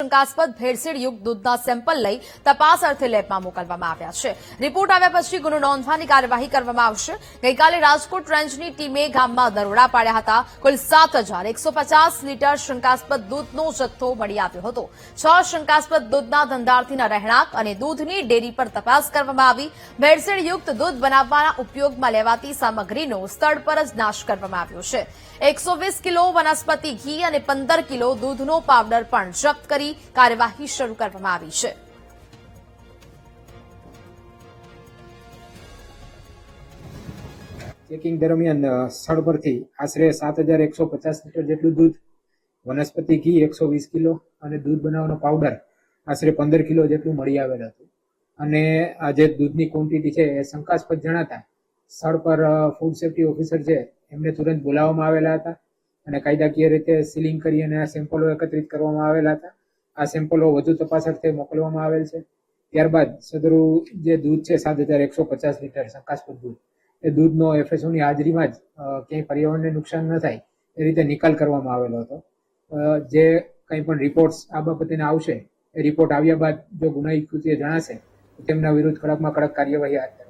શંકાસ્પદ ભેળસેળયુક્ત દૂધના સેમ્પલ લઈ તપાસ અર્થે લેબમાં મોકલવામાં આવ્યા છે. રિપોર્ટ આવ્યા પછી ગુનો નોંધવાની કાર્યવાહી કરવામાં આવશે. ગઈકાલે રાજકોટ રેન્જની ટીમે ગામમાં દરોડા પાડ્યા હતા. કુલ 7,150 લીટર શંકાસ્પદ દૂધનો જથ્થો મળી આવ્યો હતો. 6 શંકાસ્પદ દૂધના ધંધાર્થીના રહેણાંક અને દૂધની ડેરી પર તપાસ કરવામાં આવી. ભેળસેળયુક્ત દૂધ બનાવવાના ઉપયોગમાં લેવાતી સામગ્રીનો સ્થળ પર જ નાશ કરવામાં આવ્યો છે. 120 કિલો વનસ્પતિ ઘી અને 15 કિલો દૂધનો પાવડર પણ જપ્ત કરી કાર્યવાહી શરૂ કરવામાં આવી છે. ચેકિંગ દરમિયાન સ્થળ પરથી આશરે 7,150 લીટર જેટલું દૂધ, વનસ્પતિ ઘી 120 કિલો અને દૂધ બનાવવાનો પાવડર આશરે 15 કિલો જેટલું મળી આવેલ હતું. અને આ જે દૂધની ક્વોન્ટિટી છે એ શંકાસ્પદ જણાતા સ્થળ પર ફૂડ સેફ્ટી ઓફિસર છે એમને તુરંત બોલાવવામાં આવેલા હતા અને કાયદાકીય રીતે સીલિંગ કરી અને આ સેમ્પલો એકત્રિત કરવામાં આવેલા હતા. આ સેમ્પલો વધુ તપાસ અર્થે મોકલવામાં આવેલ છે. ત્યારબાદ સદરુ જે દૂધ છે 7,150 લીટર શંકાસ્પદ દૂધ, એ દૂધનો FSOની હાજરીમાં જ ક્યાંય પર્યાવરણને નુકસાન ન થાય એ રીતે નિકાલ કરવામાં આવેલો હતો. જે કંઈ પણ રિપોર્ટ્સ આ બાબતે આવશે એ રિપોર્ટ આવ્યા બાદ જો ગુનાહિત કૃત્ય જણાશે તો તેમના વિરુદ્ધ કડકમાં કડક કાર્યવાહી હાથ ધરવામાં આવશે.